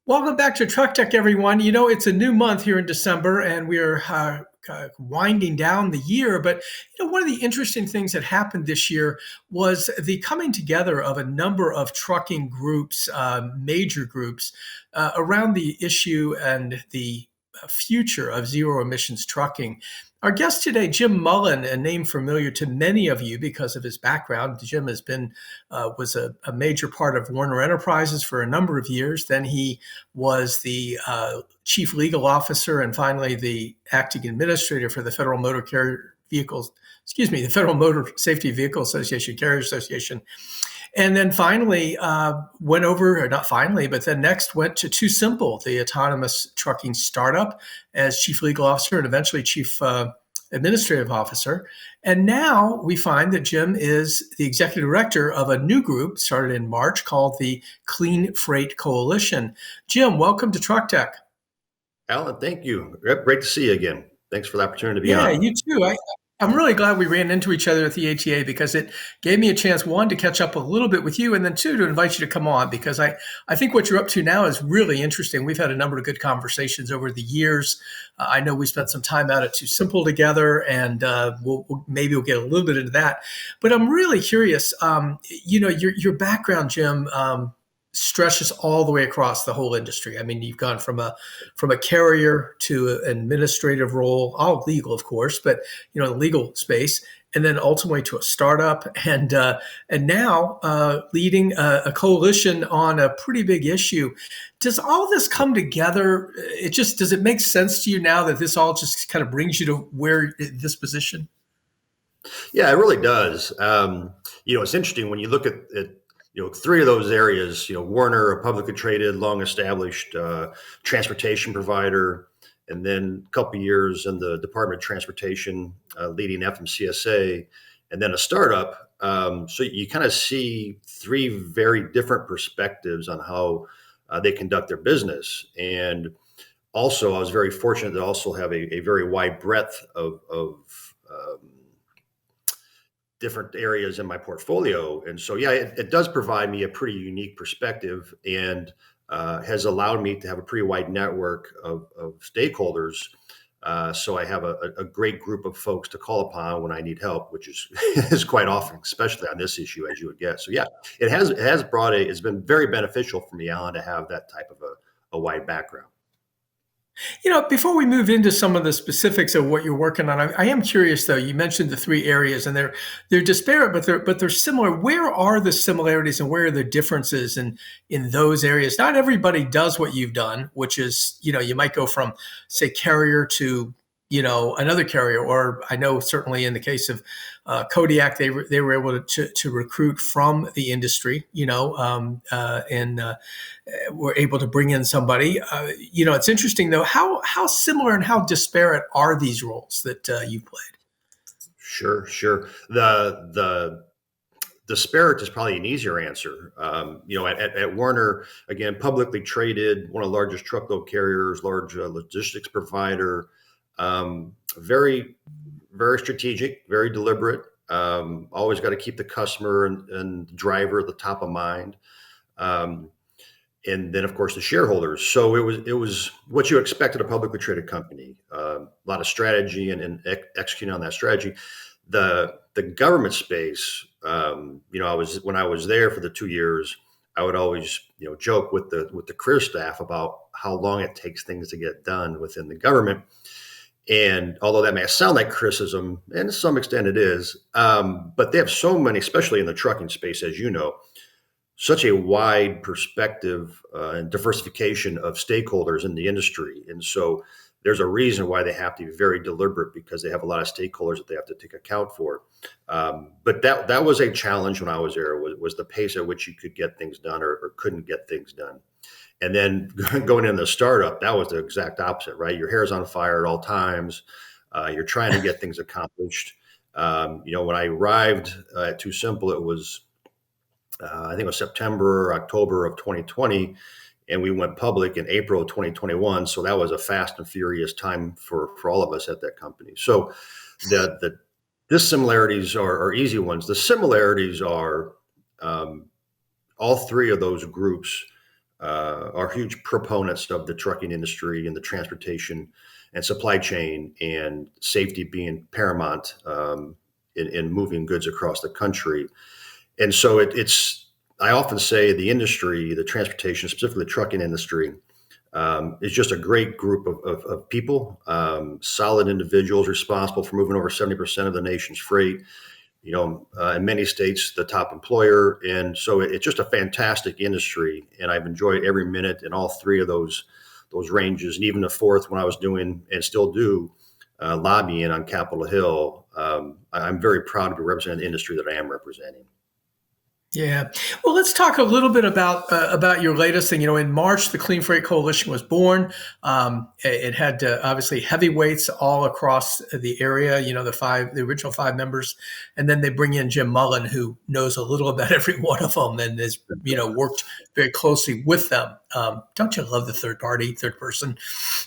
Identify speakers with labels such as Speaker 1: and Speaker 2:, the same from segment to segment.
Speaker 1: Welcome back to Truck Tech, everyone. You know, it's a new month here in December, and we're winding down the year. But one of the interesting things that happened this year was the coming together of a number of trucking groups, major groups, around the issue and the future of zero emissions trucking. Our guest today, Jim Mullen, a name familiar to many of you because of his background. Jim has been was a major part of Werner Enterprises for a number of years. Then he was the chief legal officer and finally the acting administrator for the Federal Motor Carrier Vehicles, the Federal Motor Safety Vehicle Association, Carrier Association. And then finally went over, or not finally, but then next went to Too Simple, the autonomous trucking startup, as chief legal officer and eventually chief administrative officer. And now we find that Jim is the executive director of a new group started in March called the Clean Freight Coalition. Jim, welcome to Truck Tech.
Speaker 2: Alan, thank you. Great to see you again. Thanks for the opportunity to be
Speaker 1: Yeah,
Speaker 2: on.
Speaker 1: you too. I'm really glad we ran into each other at the ATA because it gave me a chance, one, to catch up a little bit with you, and then two, to invite you to come on because I think what you're up to now is really interesting. We've had a number of good conversations over the years. I know we spent some time out at Too Simple together, and maybe we'll get a little bit into that. But I'm really curious, your background, Jim, stretches all the way across the whole industry. I mean, you've gone from a carrier to an administrative role, all legal, of course, but the legal space, and then ultimately to a startup, and now leading a coalition on a pretty big issue. Does all this come together? Does it make sense to you now that this all just kind of brings you to where this position?
Speaker 2: Yeah, it really does. It's interesting when you look at three of those areas, Werner, a publicly traded, long established transportation provider, and then a couple of years in the Department of Transportation, leading FMCSA, and then a startup. So you kind of see three very different perspectives on how they conduct their business. And also, I was very fortunate to also have a very wide breadth of different areas in my portfolio. And so, yeah, it does provide me a pretty unique perspective and has allowed me to have a pretty wide network of stakeholders. So I have a great group of folks to call upon when I need help, which is quite often, especially on this issue, as you would guess. So yeah, it's been very beneficial for me, Alan, to have that type of a wide background.
Speaker 1: Before we move into some of the specifics of what you're working on, I am curious though. You mentioned the three areas, and they're disparate, but they're similar. Where are the similarities, and where are the differences in those areas? Not everybody does what you've done, which is you might go from, say, carrier to another carrier, or I know certainly in the case of Kodiak, they were able to recruit from the industry, and were able to bring in somebody. It's interesting though, how similar and how disparate are these roles that you've played?
Speaker 2: Sure. The disparate is probably an easier answer. At Werner, again, publicly traded, one of the largest truckload carriers, large logistics provider. Very, very strategic, very deliberate. Always got to keep the customer and the driver at the top of mind. And then, of course, the shareholders. So it was what you expected a publicly traded company. A lot of strategy and executing on that strategy. The government space. When I was there for the 2 years, I would always joke with the career staff about how long it takes things to get done within the government. And although that may sound like criticism, and to some extent it is, but they have so many, especially in the trucking space, as you know, such a wide perspective and diversification of stakeholders in the industry. And so there's a reason why they have to be very deliberate, because they have a lot of stakeholders that they have to take account for. But that was a challenge when I was there, was the pace at which you could get things done or couldn't get things done. And then going into the startup, that was the exact opposite, right? Your hair's on fire at all times. You're trying to get things accomplished. When I arrived at Too Simple, it was, I think it was September, October of 2020, and we went public in April of 2021. So that was a fast and furious time for all of us at that company. So the dissimilarities are easy ones. The similarities are all three of those groups are huge proponents of the trucking industry and the transportation and supply chain and safety being paramount in moving goods across the country. And so it's, I often say the industry, the transportation, specifically the trucking industry, is just a great group of people, solid individuals responsible for moving over 70% of the nation's freight. In many states, the top employer. And so it's just a fantastic industry. And I've enjoyed every minute in all three of those ranges, and even the fourth when I was doing and still do lobbying on Capitol Hill. I'm very proud to be representing the industry that I am representing.
Speaker 1: Yeah. Well, let's talk a little bit about your latest thing. In March, the Clean Freight Coalition was born. It had obviously heavyweights all across the area. The original five members, and then they bring in Jim Mullen, who knows a little about every one of them and has worked very closely with them. Don't you love the third person,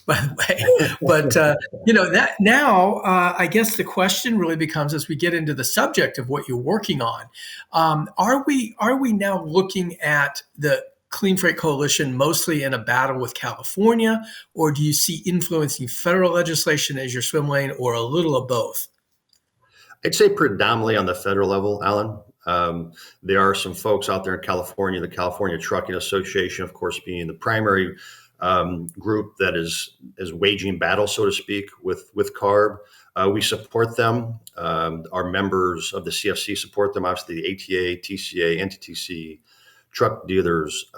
Speaker 1: by the way? But that now, I guess the question really becomes, as we get into the subject of what you're working on, are we now looking at the Clean Freight Coalition mostly in a battle with California, or do you see influencing federal legislation as your swim lane, or a little of both?
Speaker 2: I'd say predominantly on the federal level, Alan. There are some folks out there in California, the California Trucking Association, of course, being the primary group that is waging battle, so to speak, with CARB. We support them. Our members of the CFC support them. Obviously, the ATA, TCA, NTTC, truck dealers,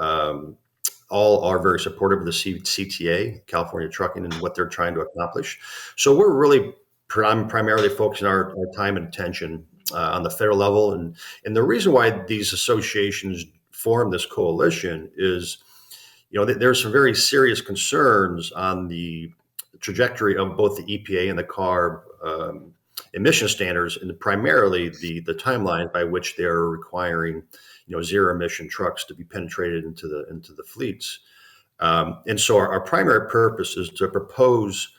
Speaker 2: all are very supportive of the CTA, California Trucking, and what they're trying to accomplish. So we're really primarily focusing our time and attention on the federal level. And the reason why these associations form this coalition is, there's some very serious concerns on the trajectory of both the EPA and the CARB emission standards, and primarily the timeline by which they're requiring, zero emission trucks to be penetrated into the fleets. And so our primary purpose is to propose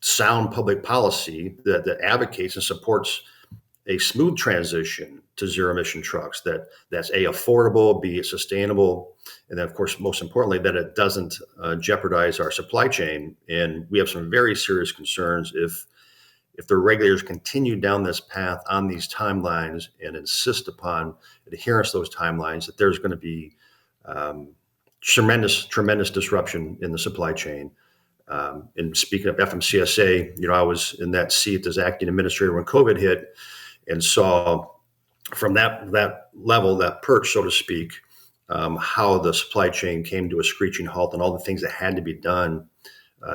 Speaker 2: sound public policy that advocates and supports a smooth transition to zero emission trucks that's affordable, B, sustainable, and then of course most importantly that it doesn't jeopardize our supply chain. And we have some very serious concerns if the regulators continue down this path on these timelines and insist upon adherence to those timelines, that there's going to be tremendous disruption in the supply chain. And speaking of FMCSA, I was in that seat as acting administrator when COVID hit, and saw from that level, that perch, so to speak, how the supply chain came to a screeching halt and all the things that had to be done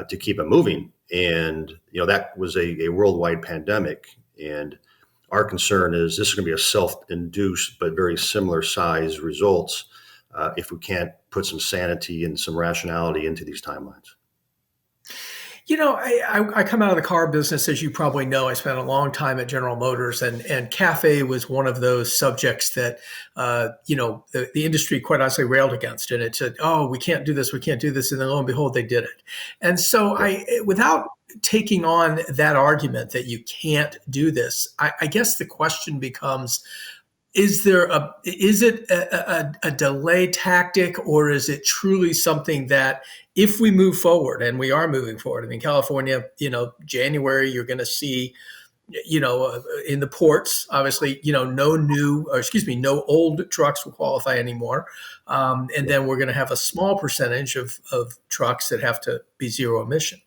Speaker 2: to keep it moving. And that was a worldwide pandemic. And our concern is this is going to be a self-induced but very similar size results if we can't put some sanity and some rationality into these timelines.
Speaker 1: I come out of the car business, as you probably know. I spent a long time at General Motors, and CAFE was one of those subjects that, the industry quite honestly railed against. And it said, oh, we can't do this. And then lo and behold, they did it. And so without taking on that argument that you can't do this, I guess the question becomes, is it a delay tactic, or is it truly something that if we move forward, and we are moving forward? I mean, California, January, you're going to see, in the ports, obviously, no old trucks will qualify anymore. And then we're going to have a small percentage of trucks that have to be zero emission.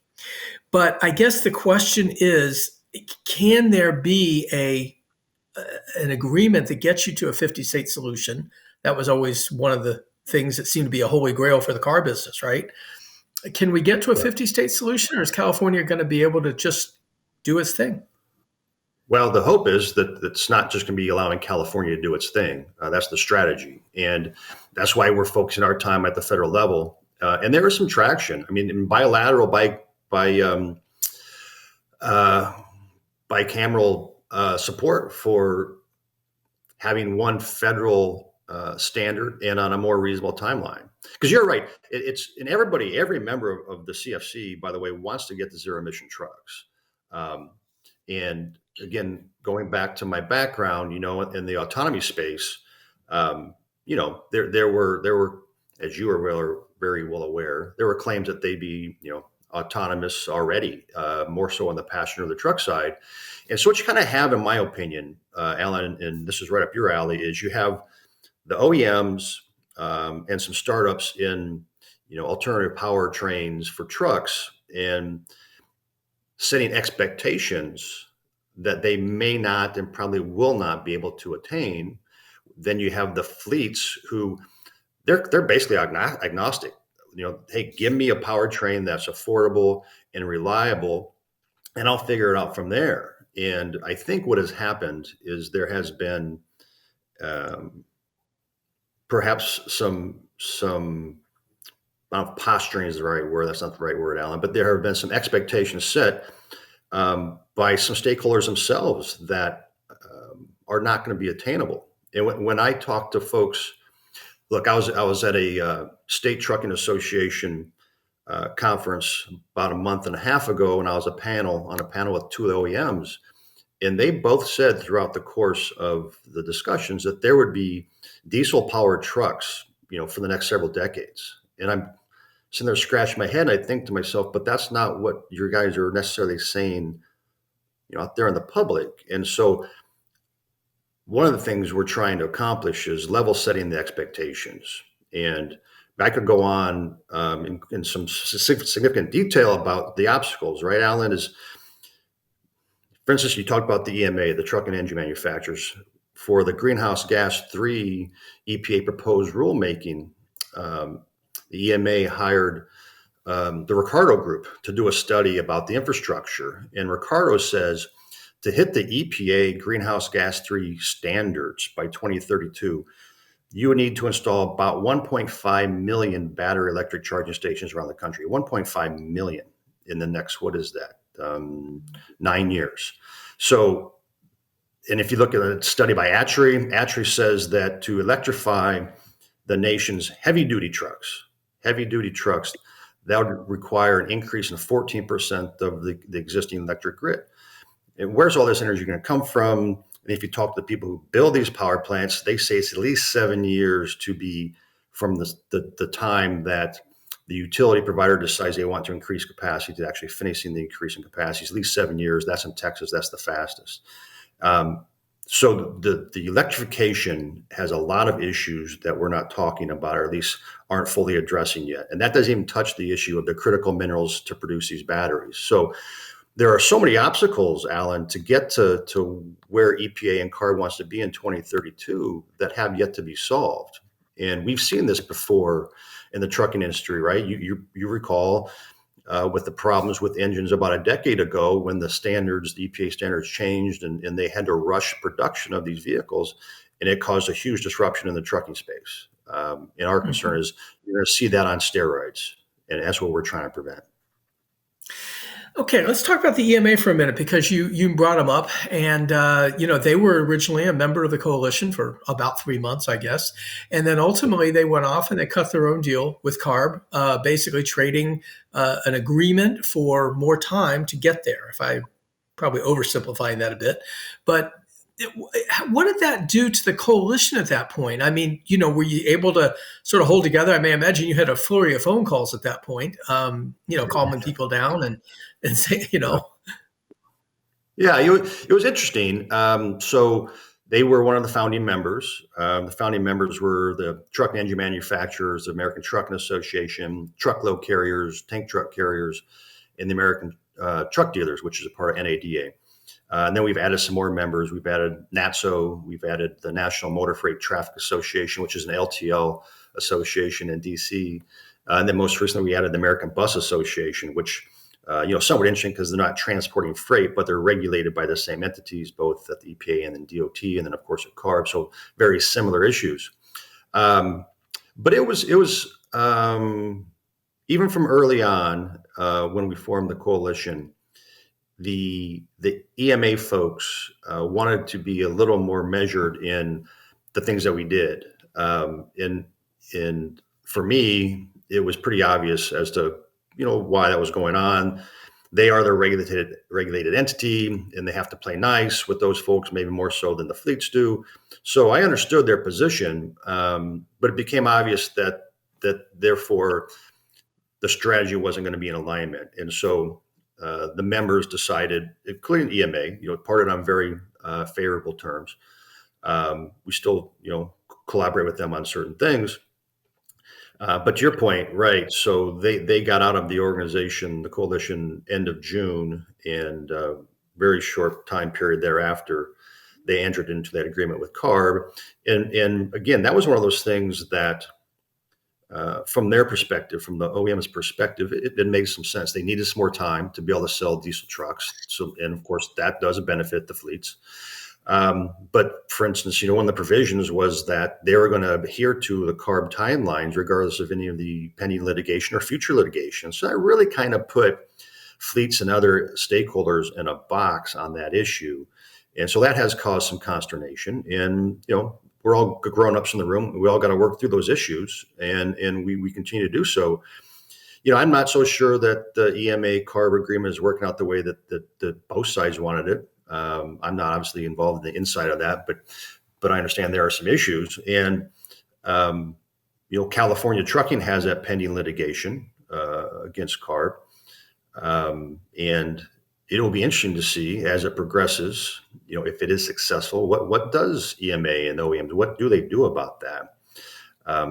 Speaker 1: But I guess the question is, can there be an agreement that gets you to a 50-state solution? That was always one of the things that seemed to be a holy grail for the car business, right? Can we get to a 50-state solution, or is California going to be able to just do its thing?
Speaker 2: Well, the hope is that it's not just going to be allowing California to do its thing. That's the strategy. And that's why we're focusing our time at the federal level. And there is some traction. I mean, in bilateral, bicameral support for having one federal standard and on a more reasonable timeline. Because you're right, every member of the CFC, by the way, wants to get the zero emission trucks. And again, going back to my background, in the autonomy space, there were as you are very well aware, there were claims that they'd be, autonomous already, more so on the passenger or the truck side. And so what you kind of have, in my opinion, Alan, and this is right up your alley, is you have the OEMs and some startups in, alternative powertrains for trucks and setting expectations that they may not and probably will not be able to attain. Then you have the fleets who they're basically agnostic. Hey, give me a powertrain that's affordable and reliable, and I'll figure it out from there. And I think what has happened is there has been perhaps some posturing is the right word. That's not the right word, Alan. But there have been some expectations set by some stakeholders themselves that are not going to be attainable. And when I talk to folks, look, I was at a state trucking association conference about a month and a half ago, and I was on a panel with two of the OEMs, and they both said throughout the course of the discussions that there would be diesel powered trucks, for the next several decades. And I'm sitting there scratching my head, and I think to myself, but that's not what your guys are necessarily saying, out there in the public. And so one of the things we're trying to accomplish is level setting the expectations. And I could go on in some significant detail about the obstacles, right, Alan? For instance, you talked about the EMA, the truck and engine manufacturers. For the greenhouse gas 3 EPA proposed rulemaking, the EMA hired the Ricardo Group to do a study about the infrastructure. And Ricardo says to hit the EPA greenhouse gas 3 standards by 2032, you would need to install about 1.5 million battery electric charging stations around the country. 1.5 million in the next, what is that, 9 years. So, and if you look at a study by ATRI says that to electrify the nation's heavy duty trucks, that would require an increase in 14% of the existing electric grid. And where's all this energy going to come from? And if you talk to the people who build these power plants, they say it's at least 7 years to be from the time that the utility provider decides they want to increase capacity to actually finishing the increase in capacity. It's at least 7 years. That's in Texas. That's the fastest. So the electrification has a lot of issues that we're not talking about, or at least aren't fully addressing yet. And that doesn't even touch the issue of the critical minerals to produce these batteries. So there are so many obstacles, Alan, to get to where EPA and CARB wants to be in 2032 that have yet to be solved. And we've seen this before in the trucking industry, right? You recall with the problems with engines about a decade ago when the EPA standards changed and they had to rush production of these vehicles, and it caused a huge disruption in the trucking space. And our concern is you're going to see that on steroids, and that's what we're trying to prevent.
Speaker 1: Okay, let's talk about the EMA for a minute, because you brought them up, and they were originally a member of the coalition for about 3 months, I guess, and then ultimately they went off and they cut their own deal with CARB, basically trading an agreement for more time to get there. If I probably oversimplifying that a bit, but what did that do to the coalition at that point? I mean, were you able to sort of hold together? I may imagine you had a flurry of phone calls at that point, calming people down and say,
Speaker 2: Yeah, it was interesting. So they were one of the founding members. The founding members were the truck and engine manufacturers, the American Trucking Association, truckload carriers, tank truck carriers, and the American Truck Dealers, which is a part of NADA. And then we've added some more members. We've added NATSO. We've added the National Motor Freight Traffic Association, which is an LTL association in DC. And then most recently, we added the American Bus Association, which, somewhat interesting because they're not transporting freight, but they're regulated by the same entities, both at the EPA and then DOT, and then, of course, at CARB. So very similar issues. But it was even from early on when we formed the coalition, the EMA folks wanted to be a little more measured in the things that we did. And for me, it was pretty obvious as to why that was going on. They are the regulated entity, and they have to play nice with those folks, maybe more so than the fleets do. So I understood their position, but it became obvious that that therefore the strategy wasn't going to be in alignment. And so the members decided, including EMA, parted on very favorable terms. We still, collaborate with them on certain things. But to your point, right? So they got out of the organization, the coalition, end of June, and very short time period thereafter, they entered into that agreement with CARB. And again, that was one of those things that, from their perspective, from the OEM's perspective, it made some sense. They needed some more time to be able to sell diesel trucks. So, and of course, that does benefit the fleets. But for instance, one of the provisions was that they were going to adhere to the CARB timelines, regardless of any of the pending litigation or future litigation. So that really kind of put fleets and other stakeholders in a box on that issue. And so that has caused some consternation. And, we're all grown-ups in the room. We all got to work through those issues, and we continue to do so. I'm not so sure that the EMA CARB agreement is working out the way that both sides wanted it. I'm not obviously involved in the inside of that, but I understand there are some issues. And California Trucking has that pending litigation against CARB, and it'll be interesting to see as it progresses. If it is successful, what does EMA and OEMs, what do they do about that?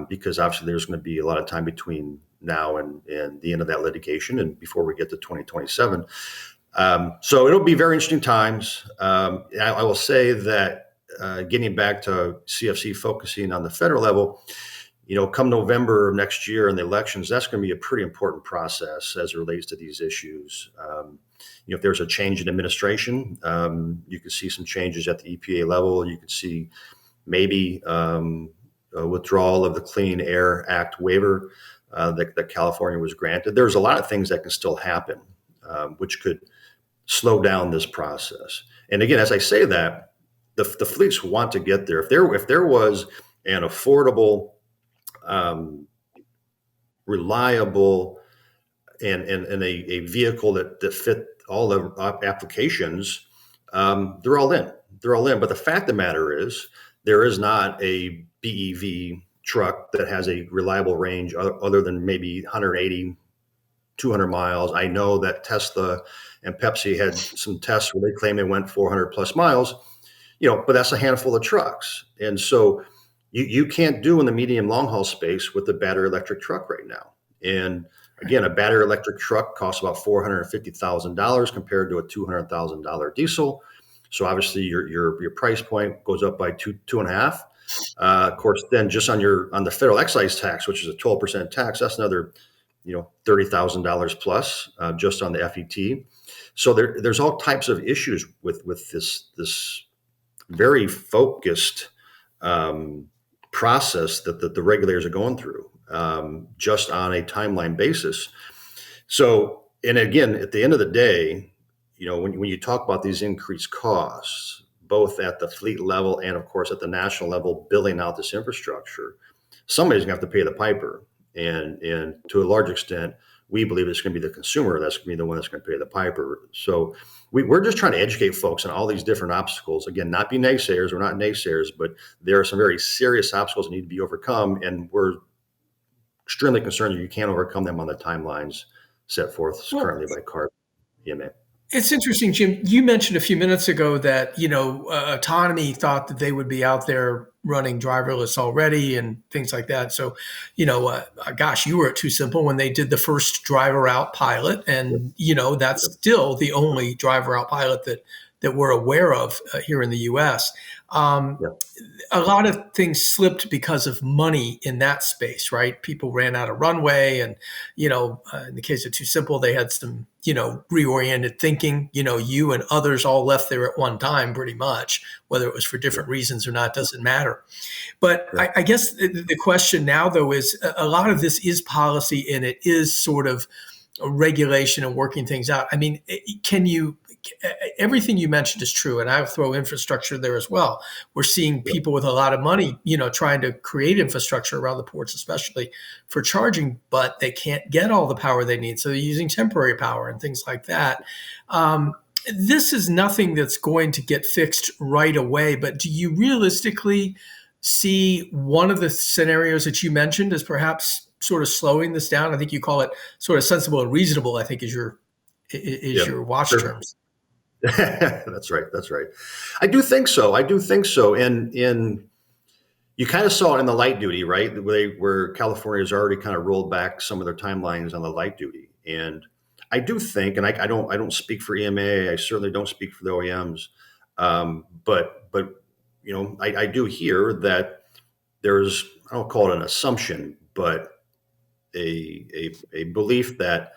Speaker 2: Because obviously there's going to be a lot of time between now and the end of that litigation and before we get to 2027. So it'll be very interesting times. I will say that getting back to CFC focusing on the federal level, come November of next year and the elections, that's going to be a pretty important process as it relates to these issues. If there's a change in administration, you could see some changes at the EPA level. You could see maybe a withdrawal of the Clean Air Act waiver that California was granted. There's a lot of things that can still happen, which could slow down this process. And again, as I say that, the fleets want to get there. If there was an affordable, reliable, and a vehicle that fit all the applications, they're all in. They're all in. But the fact of the matter is, there is not a BEV truck that has a reliable range other than maybe 180, 200 miles. I know that Tesla and Pepsi had some tests where they claim they went 400 plus miles, but that's a handful of trucks. And so you can't do in the medium long haul space with the battery electric truck right now. And again, a battery electric truck costs about $450,000 compared to a $200,000 diesel. So obviously your price point goes up by two and a half. Of course, then just on the federal excise tax, which is a 12% tax, that's another $30,000 plus just on the FET. So there's all types of issues with this very focused process that the regulators are going through, just on a timeline basis. So, and again, at the end of the day, when you talk about these increased costs, both at the fleet level and of course at the national level, building out this infrastructure, somebody's gonna have to pay the piper. And to a large extent, we believe it's going to be the consumer that's going to be the one that's going to pay the piper. So we're just trying to educate folks on all these different obstacles. Again, not be naysayers. We're not naysayers, but there are some very serious obstacles that need to be overcome. And we're extremely concerned that you can't overcome them on the timelines set forth currently by CARB EMA.
Speaker 1: It's interesting, Jim. You mentioned a few minutes ago that, Autonomy thought that they would be out there running driverless already and things like that. So, gosh, you were at Too Simple when they did the first driver out pilot. And, that's still the only driver out pilot that we're aware of here in the US. A lot of things slipped because of money in that space, right? People ran out of runway. And, in the case of Too Simple, they had some, reoriented thinking. You and others all left there at one time, pretty much, whether it was for different reasons or not, doesn't matter. But I guess the question now, though, is a lot of this is policy and it is sort of a regulation and working things out. I mean, everything you mentioned is true, and I'll throw infrastructure there as well. We're seeing people with a lot of money, trying to create infrastructure around the ports, especially for charging, but they can't get all the power they need. So they're using temporary power and things like that. This is nothing that's going to get fixed right away, but do you realistically see one of the scenarios that you mentioned as perhaps sort of slowing this down? I think you call it sort of sensible and reasonable, I think is
Speaker 2: Yeah,
Speaker 1: your watch
Speaker 2: sure.
Speaker 1: terms.
Speaker 2: That's right. That's right. I do think so. I do think so. And in you kind of saw it in the light duty, right? Where California has already kind of rolled back some of their timelines on the light duty. And I do think, and I don't speak for EMA. I certainly don't speak for the OEMs. But I do hear that there's, I don't call it an assumption, but a belief that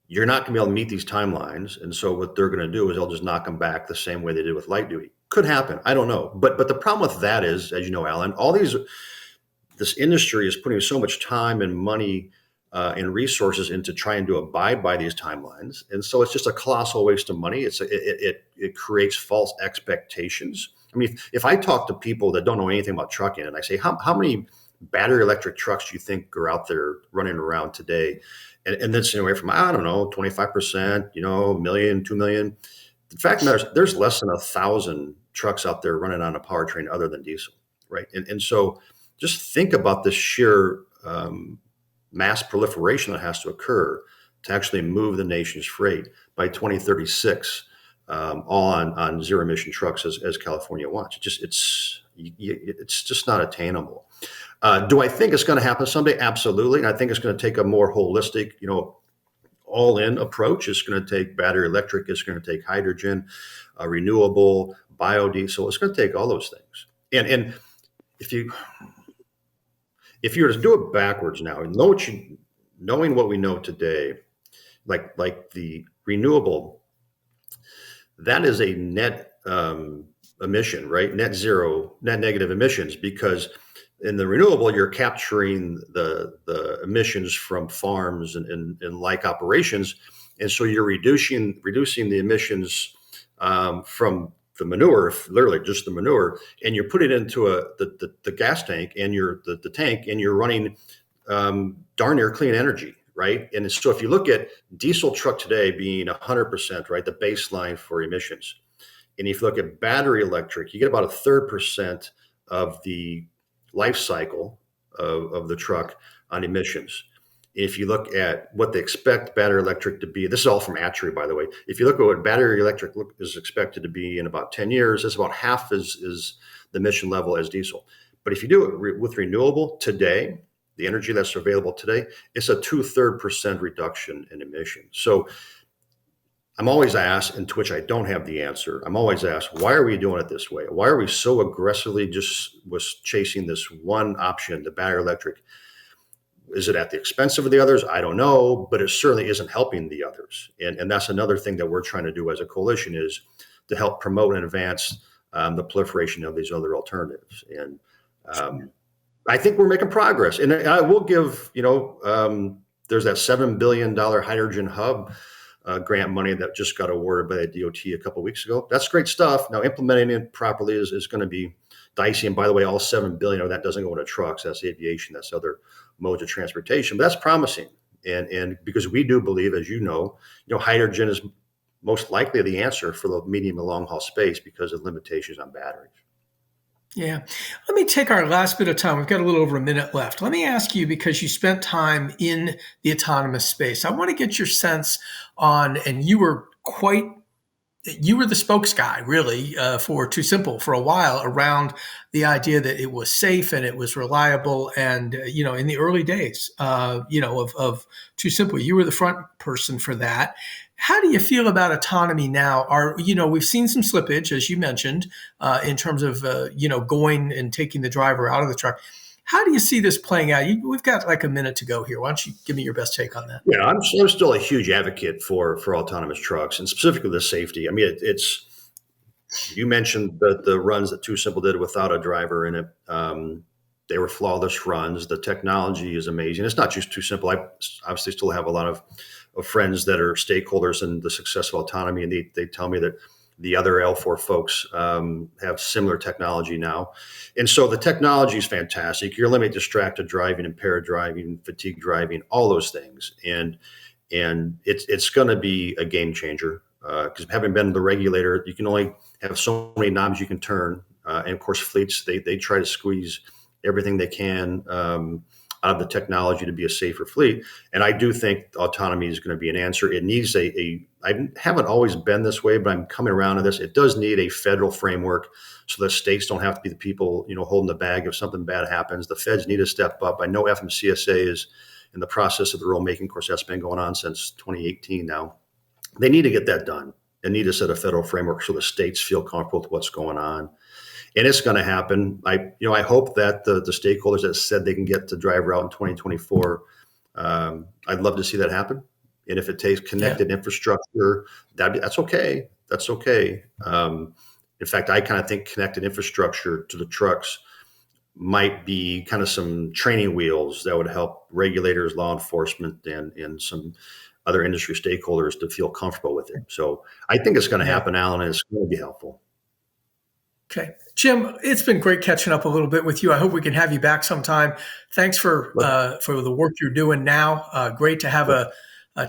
Speaker 2: you're not going to be able to meet these timelines. And so what they're going to do is they'll just knock them back the same way they did with light duty. Could happen. I don't know. But the problem with that is, as you know, Alan, this industry is putting so much time and money and resources into trying to abide by these timelines. And so it's just a colossal waste of money. It creates false expectations. I mean, if I talk to people that don't know anything about trucking and I say, how many battery electric trucks do you think are out there running around today? And then anyway, from, I don't know, 25%, a million, 2 million. The fact matters, there's less than 1,000 trucks out there running on a powertrain other than diesel, right? And so just think about the sheer mass proliferation that has to occur to actually move the nation's freight by 2036, all on zero emission trucks as California wants. It's just not attainable. Do I think it's going to happen someday? Absolutely. And I think it's going to take a more holistic, all-in approach. It's going to take battery electric. It's going to take hydrogen, renewable, biodiesel. It's going to take all those things. And if you were to do it backwards now, and knowing what we know today, like the renewable, that is a net emission, right? Net zero, net negative emissions, because in the renewable, you're capturing the emissions from farms and like operations, and so you're reducing the emissions from the manure, literally just the manure, and you're putting it into the gas tank and the tank, and you're running darn near clean energy, right? And so if you look at diesel truck today being 100%, right, the baseline for emissions, and if you look at battery electric, you get about 1/3% of the life cycle of the truck on emissions. If you look at what they expect battery electric to be, this is all from ATRI, by the way. If you look at what battery electric is expected to be in about 10 years, it's about half is the emission level as diesel. But if you do it with renewable today, the energy that's available today, it's a 2/3% reduction in emissions. So I'm always asked, and to which I don't have the answer, I'm always asked, why are we doing it this way? Why are we so aggressively was chasing this one option, the battery electric? Is it at the expense of the others? I don't know, but it certainly isn't helping the others. And that's another thing that we're trying to do as a coalition, is to help promote and advance the proliferation of these other alternatives. And I think we're making progress. And I will give, there's that $7 billion hydrogen hub grant money that just got awarded by the DOT a couple of weeks ago. That's great stuff. Now, implementing it properly is going to be dicey. And by the way, all $7 billion of that doesn't go into trucks. That's aviation. That's other modes of transportation. But that's promising. And because we do believe, as you know, hydrogen is most likely the answer for the medium and long haul space because of limitations on batteries.
Speaker 1: Yeah. Let me take our last bit of time. We've got a little over a minute left. Let me ask you, because you spent time in the autonomous space, I want to get your sense on, and you were the spokes guy, really, for Too Simple for a while, around the idea that it was safe and it was reliable. And, in the early days, of Too Simple, you were the front person for that. How do you feel about autonomy now? We've seen some slippage, as you mentioned, in terms of, going and taking the driver out of the truck. How do you see this playing out? We've got like a minute to go here. Why don't you give me your best take on that?
Speaker 2: Yeah, I'm still a huge advocate for autonomous trucks, and specifically the safety. I mean, you mentioned the runs that Too Simple did without a driver in it. They were flawless runs. The technology is amazing. It's not just Too Simple. I obviously still have a lot of friends that are stakeholders in the success of autonomy, and they tell me that the other L4 folks have similar technology now. And so the technology is fantastic. You're limiting distracted driving, impaired driving, fatigue driving, all those things. And it's going to be a game changer because having been the regulator, you can only have so many knobs you can turn. And of course, fleets, they try to squeeze everything they can out of the technology to be a safer fleet. And I do think autonomy is going to be an answer. It needs I haven't always been this way, but I'm coming around to this. It does need a federal framework so that states don't have to be the people, holding the bag if something bad happens. The feds need to step up. I know FMCSA is in the process of the rulemaking. Of course, that's been going on since 2018 now. They need to get that done and need to set a federal framework so the states feel comfortable with what's going on. And it's going to happen. I hope that the stakeholders that said they can get to driver out in 2024, I'd love to see that happen. And if it takes connected infrastructure, that's okay. That's okay. In fact, I kind of think connected infrastructure to the trucks might be kind of some training wheels that would help regulators, law enforcement, and some other industry stakeholders to feel comfortable with it. So I think it's going to happen, Alan, and it's going to be helpful.
Speaker 1: Okay. Jim, it's been great catching up a little bit with you. I hope we can have you back sometime. Thanks for the work you're doing now. Great to have a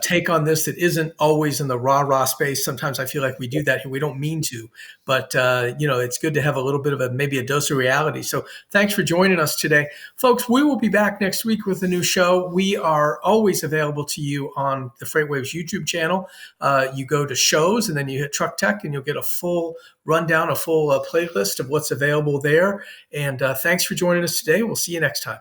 Speaker 1: take on this that isn't always in the rah-rah space. Sometimes I feel like we do that here. We don't mean to, but it's good to have a little bit of maybe a dose of reality. So thanks for joining us today. Folks, we will be back next week with a new show. We are always available to you on the FreightWaves YouTube channel. You go to shows and then you hit Truck Tech and you'll get a full rundown, a full playlist of what's available there. And thanks for joining us today. We'll see you next time.